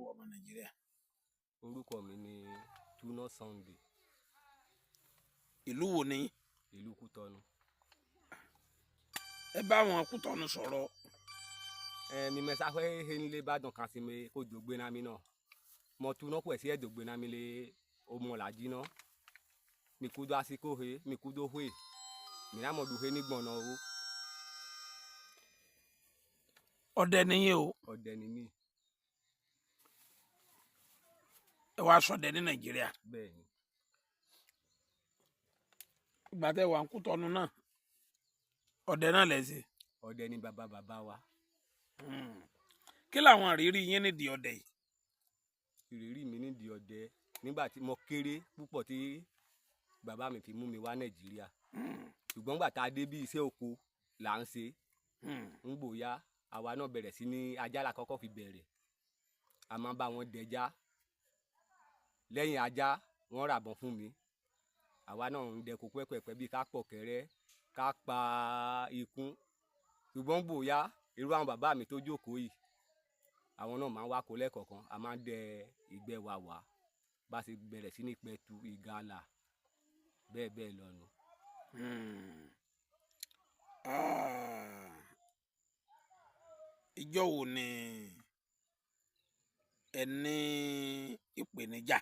ọmọ Nàìjíríà. Orúkọ mi ni Tuna Sunday. Ìlú wo ni? Ìlú Kútọ́nù. Ẹ bá wọn Kútọ́nù sọ̀rọ̀. Mi mẹ́sà fẹ́ henile Ìbàdàn kan sí mi kó dògbé náà mi náà. Mo Tuna kò sí ẹ̀ dògbé náà mi lé ọmọ làjí náà. Mi kú dó asíkò he, mi kú dó hwe. Mi náà mo dùn he ní gbọ̀nà o. Ọdẹ nìyẹn o. Ọdẹ ni mí. Ẹ wá ṣọdẹ ní Nàìjíríà. Bẹ́ẹ̀ni. Ìgbà tẹ́ wà ń Kútọ́nù náà, ọdẹ náà lẹ ṣe. Ọdẹ ni bàbá wa. Kí làwọn àrírí yín nídìí ọdẹ yìí? Ìrírí mi nídìí ọdẹ nígbà tí mo kéré púpọ̀ tí bàbá mi fi mú mi wá Nàìjíríà. Ṣùgbọ́n gbà tá a dé bí iṣẹ́ oko là ń ṣe. Ń gbòòyà àwa náà bẹ̀rẹ̀ sí ní ajá la kọ́kọ́ fi bẹ̀rẹ̀. A máa ń bá wọn dẹja. Lẹ́yìn ajá wọ́n ràbọn fún mi. Àwa náà ń dẹko pẹ́pẹ́pẹ́ bí ká pọ̀ kẹ́rẹ́ ká pa ikún. Ṣùgbọ́n gbòòyà irú àwọn bàbá mi tó jókòó yìí àwọn náà máa ń wá kó lẹ́kọ̀ọ̀kan. A máa ń dẹ ìgbẹ́ wa wá bá ṣe bẹ̀rẹ̀ sí ní pẹ̀tù ìgalà bẹ́ẹ̀ bẹ́ẹ̀ lọ nù. Ìjọ́ wo ni ẹ ní ìpèníjà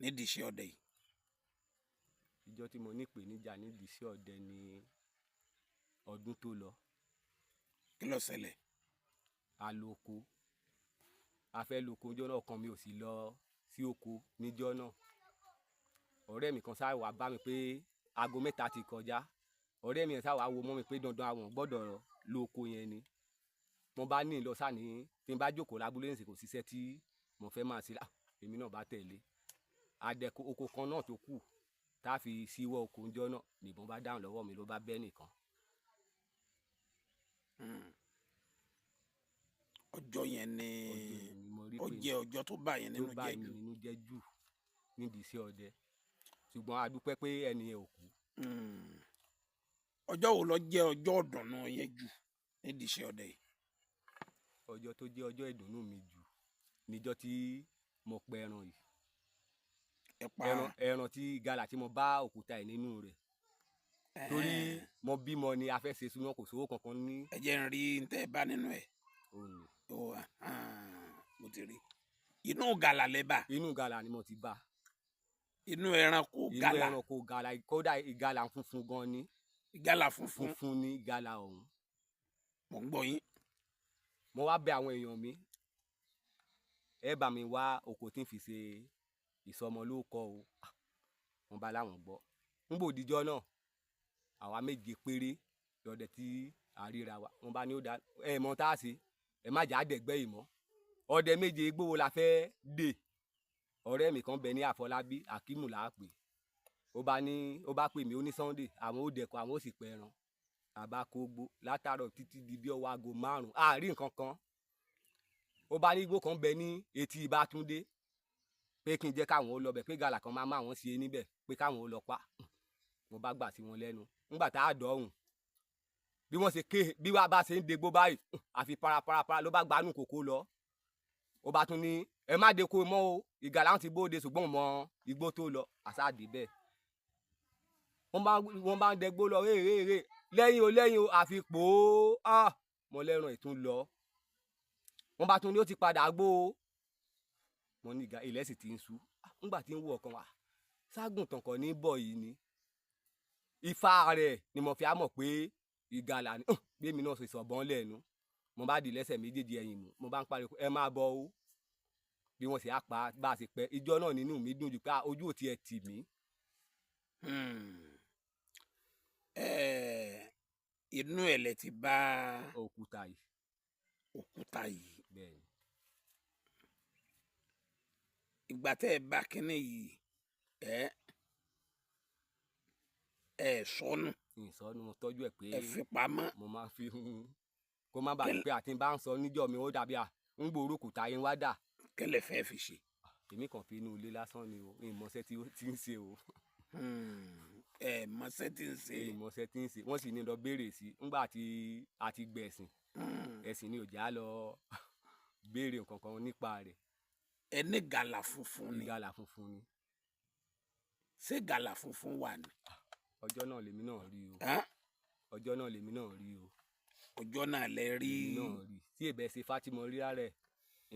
nídìí iṣẹ́ ọdẹ yìí? Ìjọ́ tí mo ní ìpèníjà nídìí iṣẹ́ ọdẹ ni ọdún tó lọ. Kí ló ṣẹlẹ̀? A lọ oko. A fẹ́ lọ oko ọjọ́ náà kan mi ò sì lọ sí oko níjọ́ náà. Ọ̀rẹ́ mi kan sáré wá bá mi pé aago 3 ti kọjá. Ọ̀rẹ́ mi yẹn sáré wá wo mọ́ mi pé dandan àwọn gbọ́dọ̀ lọ oko yẹn ni. Mo bá ní lọ sáà ní tí n bá jókòó lábúlé nìsín kò síṣẹ́ tí mo fẹ́ máa ṣe èmi náà bá tẹ̀lé. Adẹ́ko oko kan náà tó kù tá a fi síwọ́ oko ọjọ́ náà nìbọn bá dáhùn lọ́wọ́ mi ló bá bẹ́ nìkan. Ọjọ́ yẹn ni ó jẹ́ ọjọ́ tó bá yẹn nínú jẹ́ jù. Nínú jẹ́ jù nídìí iṣẹ́ ọdẹ. Ṣùgbọ́n a dúpẹ́ pé ẹni yẹn ò kú. Ọjọ́ wo ló jẹ́ ọjọ́ ìdùnnú yẹn jù nídìí iṣẹ́ ọdẹ yìí? Ọjọ́ tó jẹ́ ọjọ́ ìdùnnú mi jù níjọ́ tí mo pa ẹran yìí. Ẹran tí ìgalà tí mo bá òkúta ẹ̀ nínú rẹ̀. Torí mo bímọ ni a fẹ́ ṣe súná kò sówó kankan ní. Ẹ jẹ́ n rí n tẹ́ ẹ bá nínú ẹ̀. Òní. Mo ti rí. Inú ìgalà lẹ bá. Inú ìgalà ni mo ti bá. Inú ẹranko gala. Inú ẹranko gala kódà ìgalà funfun gan ni. Ìgalà funfun. Funfun ni ìgalà ọ̀hún. Mo ń gbọ́ yín. Mo wá bẹ̀ àwọn èèyàn mi. Ẹ bá mi wá oko tí ń fi ṣe ìsọmọlórúkọ o. Wọ́n bá láwọn gbọ́. Ń bò díjọ́ náà àwa 7 péré lọ́dẹ tí a ríra wa. Wọ́n bá ní ó dá mọ́ tá a ṣe ẹ má jà á dẹ̀gbẹ́ yìí mọ́. Ọdẹ 7 gbówó la fẹ́ dè. Ọ̀rẹ́ mi kan bẹ ní Àfọlábí Akímù là á pè. Ó bá pè mí ó ní Sunday àwọn ó dẹkọ àwọn ó sì pẹran. Àbá kó gbó látàárọ̀ títí di bí ọwọ́ aago 5 àárín nǹkan kan. Ó bá ní igbó kan bẹ ní etí Ìbátúndé pé kí n jẹ́ káwọn ó lọ bẹ̀ pé gàlà kan máa wọn sí níbẹ̀ pé káwọn ó lọ pa. Mo bá gbà sí wọn lẹ́nu. Nígbà tá a dọ̀hùn bí wọ́n ṣe ké bí wàá bá ṣe ń degbó báyìí àfi parapara ló bá gbanú kòkó lọ. Ó bá tún ní ẹ má deko mọ́ o ìgalà ń ti bóde ṣùgbọ́n mọ igbó tó lọ àsáàdì bẹ́ẹ̀. Wọ́n bá ń dẹgbó lọ rèé lẹ́yìn o àfi pòó mọ lẹ́rùn ẹ̀ tún lọ. Wọ́n bá tún ní ó ti padà gbó o. Mo ní ilẹ̀ sì ti ń ṣú. Nígbà tí ń wú ọkàn wa ságùntàn kan ní bọ̀ yìí ni. Ifá rẹ̀ ni mo fi á mọ̀ pé ìgalà ni bí èmi náà ṣe sọ̀bọ́n lẹ́nu. Mo bá di lẹ́sẹ̀ méjèèjì ẹ̀yìn mú mo bá ń pariwo ẹ máa bọ̀ o. Bí wọ́n ṣe á pa bá a ṣe pẹ́ ìjọ náà nínú mi dùn jù pé ojú ò tiẹ̀ tì mí. Inú ẹ̀ lẹ ti bá òkúta yìí. Bẹ́ẹ̀ni. Ìgbà tẹ́ ẹ bá kínní yìí ẹ sọnù. Ìsọnù mo tọ́jú ẹ̀ pé ẹ fi pamọ́. Mo máa fi kó má bàa pé àti bá ń sọ níjọ́ mi ó dàbí ń gbòòrò kùtà yín wá dà. Kẹ́lẹ̀ fẹ́ fi ṣe. Èmi kàn fi inú ilé lásán ni o ìmọ̀ọ́sẹ́ tí ń ṣe o. Mọ̀ọ́sẹ́ tí ń ṣe. Ìmọ̀ọ́sẹ́ tí ń ṣe wọ́n sì ní lọ béèrè sí ńgbà tí a ti gbẹ̀sìn. Ẹ̀sìn ni ò já lọ béèrè nǹkan kan nípa rẹ̀. ẹni gàlà funfun ni ìgalà funfun ni. ṣé gàlà funfun wà ní. ọjọ́ náà lèmi náà rí o. Hàn? ọjọ́ náà lèmi náà rí o. ọjọ́ náà lẹ rí. lèmi náà rí tí èbẹ̀ ṣe Fátímọ rírà rẹ̀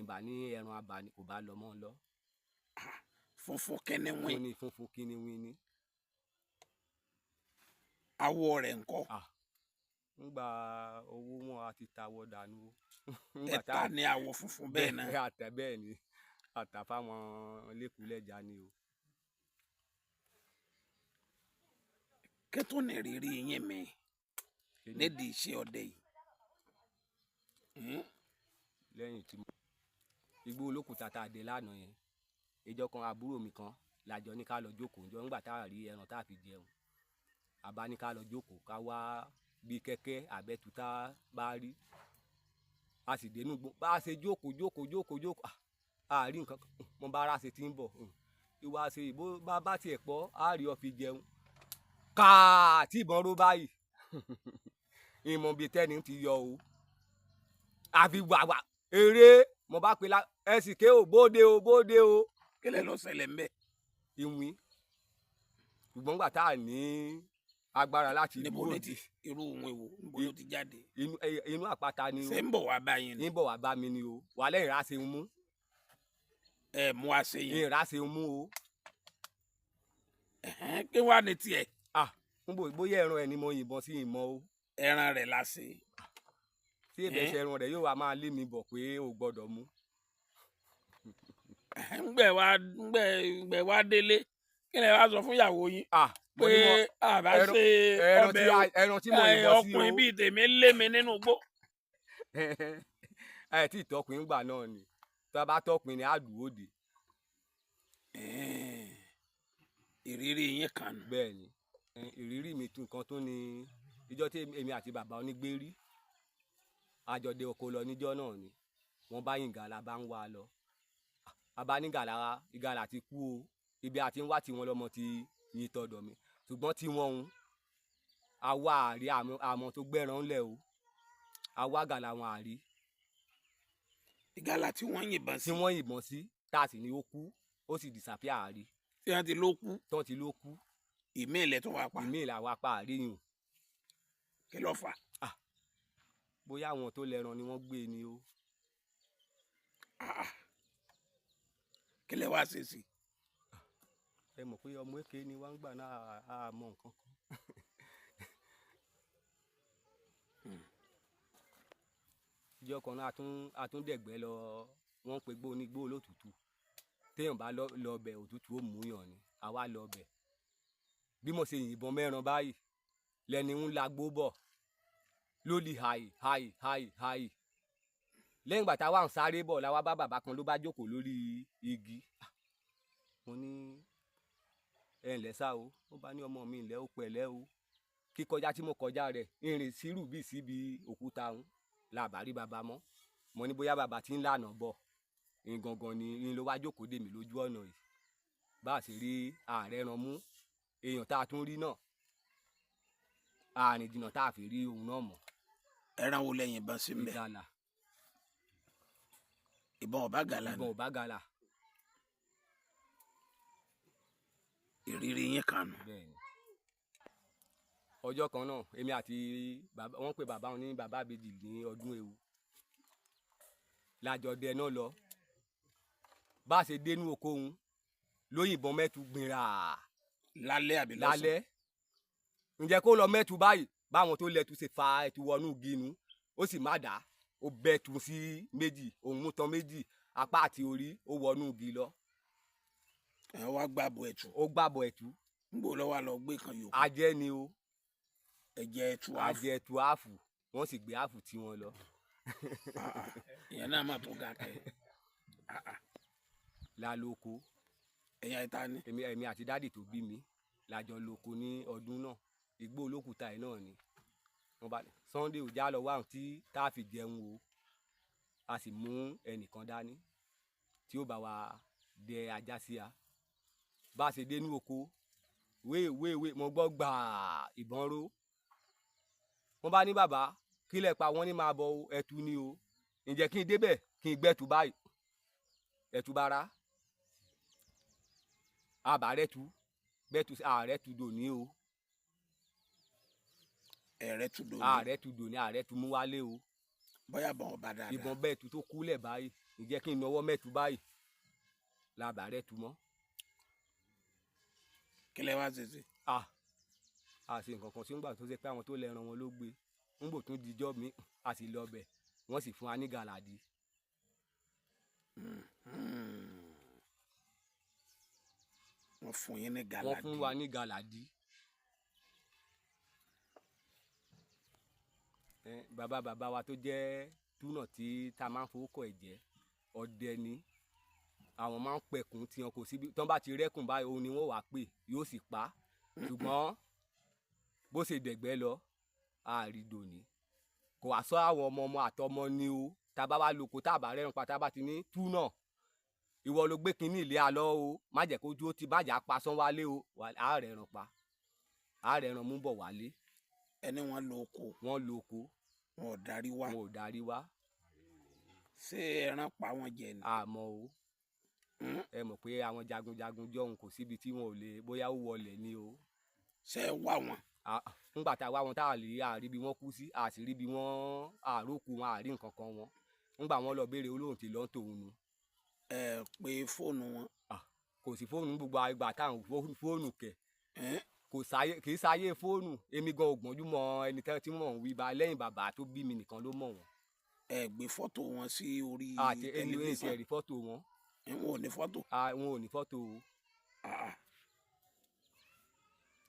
ìbá ní ẹran abàní kò bá lọ mọ́ lọ. funfun kẹ́niwín. funfun kẹ́niwín ni. awọ rẹ̀ ńkọ́. ńgbà owó wọn àti tawọ dànù. ẹ̀ta ni àwọ̀ funfun bẹ́ẹ̀ náà. àtẹ bẹ́ẹ̀ ni àtà fáwọn lẹ́kùlẹ́jà ni o. kẹ́tọ́ ní rírí yín mi nídìí iṣẹ́ ọdẹ yìí. lẹ́yìn tí igbó olókùúta tá a dé lánàá yẹn ìjọ kan àbúrò mi kan làjọ ní ká lọ jókòó ńjọ ńgbà tá a rí ẹran tá a fi jẹun àbá ní ká lọ jókòó ká wá bí kẹ́kẹ́ àbẹ́tú tá a bá rí a sì dénú gbó bá a ṣe jókòó àárín nǹkan mo bá ara ṣe ti ń bọ̀ ìwà ṣe ìbò bá tiẹ̀ pọ̀ á rí ọ fi jẹun káà tí ìbọn ró báyìí ìmọ̀ bíi tẹ́ni ti yọ o àfi wàwà eré mo bá pe la ẹsì ké o bóde o. kílẹ̀ ló ṣẹlẹ̀ ń bẹ̀. ìwín ṣùgbọ́n gbà tá a ní agbára láti níbo ló ti irú òun èwo níbo ló ti jáde. inú àpáta ni o. ṣé ń bọ̀ wá bá yín ni. ń bọ̀ wá bá mi ni o wà lẹ́yìn rà ṣe ń mú. mú a ṣe yín. ìrà ṣe ń mú o. kí wàá ní tiẹ̀. bóyá ẹran ẹ ni mo yìnbọn sí ìmọ̀ o. ẹran rẹ̀ la ṣe. tí èbẹ̀ ṣe ẹran rẹ̀ yóò wá máa lé mi bọ̀ pé o gbọ́dọ̀ mú. ngbẹ wá délé kí lẹ wá sọ fún ìyàwó yín. pé àbá ṣe ọbẹ̀ ọkùnrin bíi tèmi lé mi nínú igbó. ẹ tí ìtọkùnrin gbà náà ni tó bá tọkùnrin ni á dùn òde. ìrírí yín kan nù. bẹ́ẹ̀ ni ìrírí mi tún kan tó ní ìjọ tí èmi àti bàbá onígbérí àjọdẹ oko lọ níjọ́ náà ni wọ́n bá yín gàlà bá ń wá lọ bàbá ní ìgàlà ti kú o ibi àti ń wá tiwọn lọmọ ti yin tọ̀dọ̀ mi ṣùgbọ́n tí wọ́n ń àwa àrí àmọ́ tó gbẹ́ran ńlẹ̀ o àwa gàlà wọn àrí. ìgàlà tí wọ́n yìnbọn sí. tí wọ́n yìnbọn sí tá a sì ní ó kú ó sì disappear àrí. tí wọ́n ti ló kú. tán ti ló kú. ìmí ilẹ̀ tó wá pa. ìmí ilẹ̀ àwa pa àríyìn. kí ló fà. bóyá àwọn tó lẹ́ran ni wọ́n gbé ni o. kí lẹ wá ṣe sí. ẹ mọ̀ pé ọmọ èké ni wọ́n ń gbà náà á mọ nǹkan kan. ìjọ kan náà a tún dẹ̀gbẹ́ lọ wọ́n pe gbó onígbó olótùtù téèyàn bá lọ bẹ̀ òtútù ó mú yàn ni àwa lọ bẹ̀ bí mo ṣe yìnbọn mẹ́ran báyìí lẹ́ni ń lagbó bọ̀ lórí hàì lẹ́yìn ìgbà táwa ń sáré bọ̀ làwa bá bàbá kan ló bá jókòó lórí igi mo ní ẹ ǹlẹ́ sá o ó bá ní ọmọ mi ǹlẹ́ ó pẹ̀lẹ́ o kíkọjá tí mo kọjá rẹ̀ ìrìn sírù bíi síbi òkúta ń làbárí bàbá mọ́ mo ní bóyá bàbá tí ń lànà bọ̀ ìgangan ni ló wá jókòó dè mí lójú ọ̀nà yìí bá a sì rí ààrẹ ran mú èèyàn tá a tún rí náà àárín jìnnà tá a fi rí òun náà mọ̀. ẹran wo lẹ́yìn ìbọn sí mbẹ. ìgalà. ìbọn ọba gàlà ni. ìbọn ọba gàlà. ìrírí yín kan nù. bẹ́ẹ̀ni ọjọ́ kan náà èmi àti bàbá wọn pe bàbá wọn ní bàbá àbèjì ní ọdún ewu lájọdẹ náà lọ bá a ṣe dénú oko òun lóyìnbọn mẹ́tu gbìnrà. lálẹ́ àbí lọ́sàn. lálẹ́ ǹjẹ́ kó lọ mẹ́tu báyìí báwọn tó lẹ́tu ṣe fa ẹtu wọnú ginu ó sì má dá ó bẹ́tu sí méjì òun mú tán méjì apá àti orí ó wọnú igi lọ. ẹ wá gbàbọ ẹtu. ó gbàbọ ẹtu. ń gbò lọ́wọ́ lọ gbé kan yòókù. ajẹ́ ni o. ẹ̀jẹ̀ ẹtu àfù. ajẹ́ ẹtu àfù wọ́n sì gbé àfù tí wọ́n lọ. ìyẹn náà má tó ga kẹ. la lóko. ẹ̀yà ìta ni. èmi àti dádì tó bí mi lájọ lóko ní ọdún náà igbó olókùúta yìí náà ni wọ́n bá Sunday ò já lọ wá tí tá a fi jẹun o a sì mú ẹnìkan dání tí ó bá wa dẹ ajá sí a bá a ṣe dé ní oko wéèwéèwé mo gbọ́ gbàá ìbọn ró wọ́n bá ní bàbá kílẹ̀ pa wọ́n ní máa bọ ẹtu ni o ǹjẹ́ kí n débẹ̀ kí n gbẹ́tu báyìí ẹ̀tú bára àbárẹ́tú bẹ́ẹ̀tú àrẹ́tú dòní o ẹ̀rẹ́tú dòní àrẹ́tú dòní àrẹ́tú mú wálé o bóyá bọ̀ ọba dáadáa ìbọn bẹ́ẹ̀tú tó kúlẹ̀ báyìí ìjẹ́ kí n náwó mẹ́tú báyìí làbárẹ́tú mọ́. kí lẹ wá ṣe sí. àṣe nǹkan kan tí ń gbà tó ṣe pé àwọn tó lẹ́ran wọn ló gbé ń bò tún dijọ́ mi a sì lọ bẹ̀ wọ́n sì fún wa ní gàlàdì. wọ́n fún yín ní gàlàdì. wọ́n fún wa ní gàlàdì. bàbá wa tó jẹ́ túnà tí ta máa ń fowókọ̀ ẹ̀ jẹ́ ọdẹ ni àwọn máa ń pẹ̀kún tí wọn kò síbi tí wọ́n bá ti rẹ́kùn báyìí òun ni wọ́n wàá pè yóò sì pa ṣùgbọ́n bó ṣe dẹ̀gbẹ́ lọ àrídò ni kò wá sọ àwọn ọmọ àtọmọ ni o tá a bá wá lóko tá a bá rẹ́rùn pa tá a bá ti ní túnà ìwọ ló gbé kínní ilé alọ́ o má jẹ́ kó dúró ti bàjẹ́ apasán wálé o àárẹ̀ ràn pa àárẹ̀ ràn mú bọ̀ wálé. ẹni wọ́n lo oko. wọ́n lo oko. wọn ò darí wá. wọn ò darí wá. ṣé ẹran pa wọn jẹ ni. àmọ́ o ẹ mọ̀ pé àwọn jagunjagun jọ̀hún kò síbi tí wọn ò lè bóyá ó wọlé ni o. ṣé ẹ wá wọn. nígbà tá a wá wọn tá a lè àrí bí wọ́n kú sí àti rí bí wọ́n àrókù wọn àrí nǹkan kan wọn nígbà wọn lọ béèrè olóhùn tí lọ́n tòun nu. ẹ pé fóònù wọn. kò sí fóònù gbogbo ìgbà táwọn fóònù kẹ kò sáyé kì í sáyé fóònù èmi gan ògbọ́njú mọ ẹni tí mò ń wí bá lẹ́yìn bàbá tó bí mi nìkan ló mọ̀ wọ́n. ẹ gbé fọ́tò wọn sí orí tẹlifíṣàn. ẹni ò ní rí fọ́tò wọn. wọn ò ní fọ́tò. wọn ò ní fọ́tò o.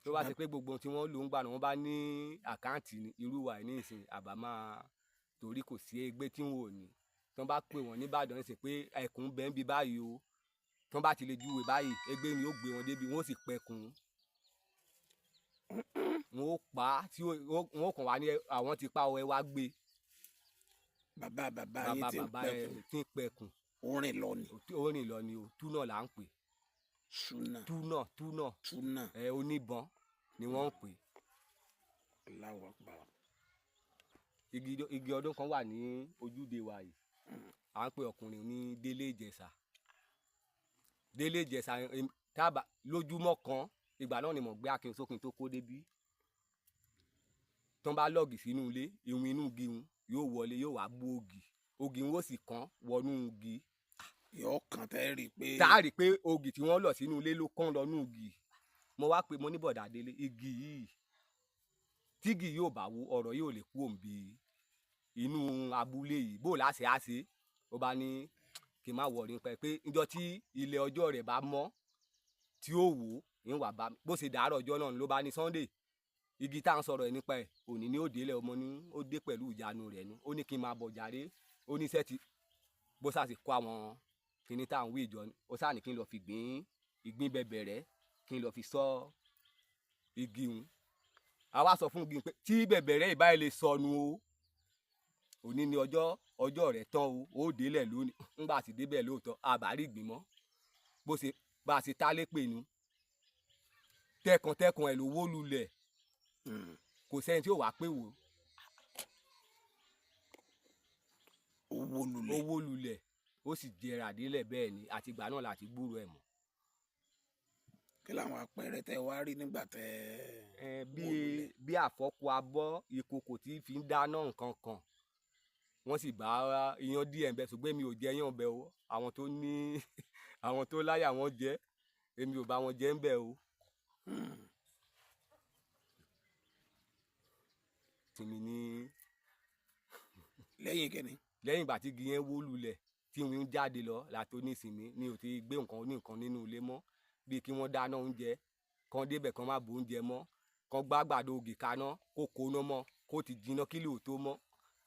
tó bá ti pé gbogbo tí wọ́n lò ń gbà náà wọ́n bá ní àkáǹtì irú wa ní ìsìn àbá máa torí kò sí ẹgbẹ́ tí wọn ò ní tí wọ́n bá pè wọ́n nìbàdàn ní sìn pé ẹkùn bẹ́ẹ̀ ń bí báyìí o tí wọ́n bá ti lè júwe báyìí ẹgbẹ́ ni ó gbé wọn débi wọ́n sì pẹkùn wọn ó pa á tí wọn ó kàn wá ní àwọn ti pa ọ ẹ wá gbé. bàbá yìí tí ń pẹkùn. orin lọ ni. orin lọ ni o túnà là ń pè. túnà oníbọn ni wọ́n ń pè. Allahu Akbar. igi ọdún kan wà ní ojúde wa yìí à ń pè ọkùnrin ní Délé Ìjẹ̀ṣà. Délé Ìjẹ̀ṣà tábà lójúmọ́ kan ìgbà náà ni mo gbé akin sókin tó kó débí tán bá lọ́ọ̀gì sínú ilé ìwìn inú igi wọn yóò wọlé yóò wá gbó ògì wọn ó sì kàn wọnú igi. yóò kàn tẹ́ rí i pé. tá a rí i pé ògì tí wọ́n lọ̀ sínú ilé ló kàn lọ́nú igi mo wá pé mo ní bọ̀dà Délé igi yìí tígi yóò bá wú ọ̀rọ̀ yóò lè kú òǹbí inú abúlé yìí bó láṣẹ àṣe ó bá ní kí n má wọrí pé níjọ́ tí ilẹ̀ ọjọ́ rẹ̀ bá mọ́ tí ó wò ó ń wà bá bó ṣe dàárọ̀ ọjọ́ náà ló bá ní Sunday igi tá à ń sọ̀rọ̀ ẹ̀ nípa ẹ̀ òní ní òde ilẹ̀ ọmọ ní ó dé pẹ̀lú ìjánu rẹ̀ ni ó ní kí n máa bọ̀ jàre ó ní sẹ́ẹ̀tì bó ṣáà sì kó àwọn kinní tá à ń wí ìjọ ni ó ṣáà ní kí n lọ fi ìgbín bẹ̀bẹ̀rẹ̀ kí n lọ fi sọ igi hun àwa sọ fún igi pé tí bẹ̀bẹ̀rẹ̀ ìbáyìí lè sọnù o òní ni ọjọ́ rẹ̀ tán o ó délẹ̀ lónìí ńgbà tí débẹ̀ lóòótọ́ àbárí ìgbín mọ́ bó ṣe bá a ṣe tálé pè ní tẹkàntẹkàn ẹ̀ ló wó lulẹ̀ kò sẹ́ni tí ó wàá pè wò ó wó lulẹ̀ ó sì jẹrà délẹ̀ bẹ́ẹ̀ ni àtìgbà náà láti gbúrò ẹ̀ mọ́. kí làwọn àpẹẹrẹ tẹ wá rí nígbà tẹ. bí àfọkù abọ́ ìkòkò tí fi ń dáná nǹkan kan wọ́n sì bá iyán díẹ̀ ń bẹ ṣùgbọ́n èmi ò jẹ iyán bẹ o àwọn tó ní àwọn tó láyà wọn jẹ èmi ò bá wọn jẹ ń bẹ o. tìmí ní. lẹ́yìn kẹ́ni. lẹ́yìn ìgbà tí igi yẹn wó lulẹ̀ tí wọ́n ń jáde lọ látó nísìnyí ni ò ti gbé nǹkan oníkan nínú ilé mọ́ bíi kí wọ́n dáná oúnjẹ kan débẹ̀ kan má bo oúnjẹ mọ́ kan gbá àgbàdo ògì kaná kó kóná mọ́ kó ti jiná kílì ò tó mọ́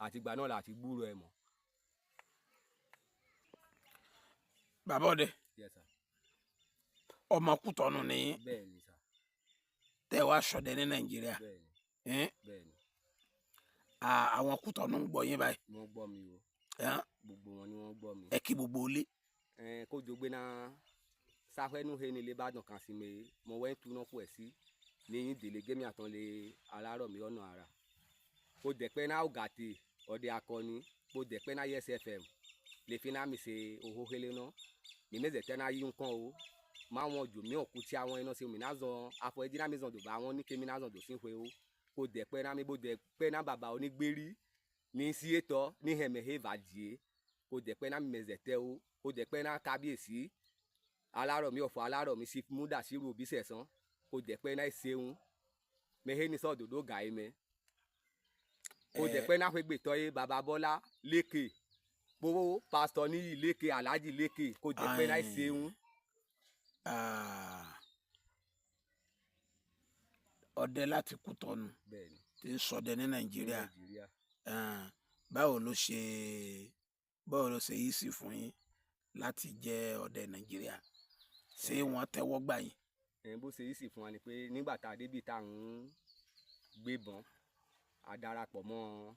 àtìgbà náà láti gbúrò ẹ̀ mọ́. bàbá ọdẹ. Yes, sir. ọmọ Kútọ̀nù ni. bẹ́ẹ̀ni sà. tẹ wá ṣọdẹ ní Nàìjíríà. bẹ́ẹ̀ni. bẹ́ẹ̀ni. àwọn Kútọ̀nù ń gbọ́ yín báyìí. wọ́n gbọ́ mi o. gbogbo wọn ni wọ́n gbọ́ mi. ẹ kí gbogbo ilé. kó jogbe náà sáfẹ́nu he nílé Ìbàdàn kan sí mi mo wẹ́ ń túná kú ẹ̀ sí ní ìdílé gémi àtàn lé alárọ̀ mi ọ̀nà ara kó dẹ̀pẹ́ náà ògàtì ọ̀dẹ akọni kó dẹ̀pẹ́ náà Yes FM lè fi náà mi ṣe òhóhélé náà mi mezete na yi nkan o ma won jo mi okuti awon ina se mi na zo afo eji na mi zo do ba won ni kemi na zo do sinwe o ko de pe na mi bo de pe na baba onigberi ni si eto ni heme he vadie ko de pe na mi mezete o ko de pe na kábíyèsí alaro mi ofo alaro mi si muda siru obi sesan ko de pe na iseun me he ni so do ga ime ko de pe na fe gbe to ye baba Bola leke bo pastor ni leke Alhaji leke ko de pe na iseun ọdẹ láti Kútọ̀nù bẹ́ẹ̀ni tí ń ṣọdẹ ní Nàìjíríà báwo ló ṣe yìí sí fún yín láti jẹ́ ọdẹ Nàìjíríà ṣé wọ́n tẹ́wọ́ gbà yín. bó ṣe yìí sì fún wa ni pé nígbà tá a débi tá à ń gbébọn a darapọ̀ mọ́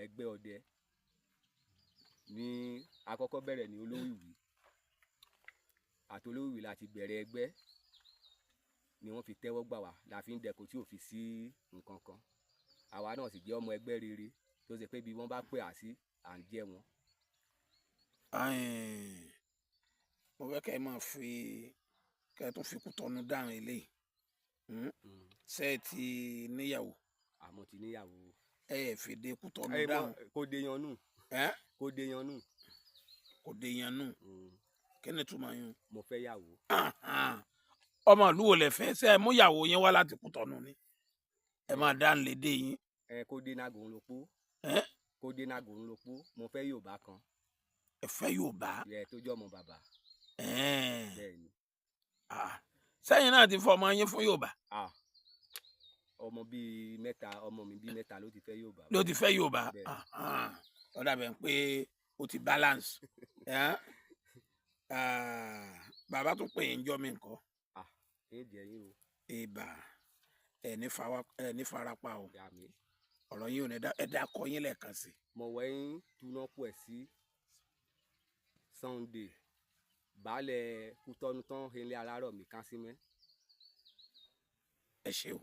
ẹgbẹ́ ọdẹ ní àkọ́kọ́ bẹ̀rẹ̀ ní Olówìwí àti Olówìwí láti bẹ̀rẹ̀ ẹgbẹ́ ni wọ́n fi tẹ́wọ́ gbà wá la fi ń dẹkùn tí ò fi sí nǹkan kan àwa náà sì jẹ́ ọmọ ẹgbẹ́ rere tó ṣe pé bí wọ́n bá pè á sí à ń jẹ́ wọn. mo fẹ́ kẹ́ ẹ máa fi kẹ́ ẹ tún fi Kútọ̀nù dáhùn eléyìí ṣé ẹ ti níyàwó. àmọ́ ti níyàwó. ẹ fi dé Kútọ̀nù dáhùn. kò dé yanú. kò dé yanú. kò dé yanú. kí ni túmọ̀ yín. mo fẹ́ yàwó. ọmọ ìlú wo lẹ fẹ́ ṣe ẹ mú ìyàwó yín wá láti Kútọ̀nù ni ẹ máa dá ń lè dé yín. kò dé nagòun ló pọ̀. kò dé nagòun ló pọ̀ mo fẹ́ Yorùbá kan. ẹ fẹ́ Yorùbá. yẹ tó jẹ́ ọmọ bàbá. bẹ́ẹ̀ni. sẹ́yìn náà ti fọmọ yín fún Yorùbá. ọmọ bíi mẹ́ta ọmọ mi bíi mẹ́ta ló ti fẹ́ Yorùbá. ló ti fẹ́ Yorùbá. ó dàbẹ̀ pé ó ti balance. bàbá tún pè é ń jọ́ mi nǹkan. ẹ jẹ́ yín o. ìbà ẹ ní farapa o ọ̀rọ̀ yín ò ní ẹ̀dá kọ yín lẹ́ẹ̀kan sí. mo wẹ́yìn túná pọ̀ sí Sunday baálẹ̀ Kútọ̀nù tán ilé alárọ̀ mi kán sí mẹ́. ẹ ṣé o.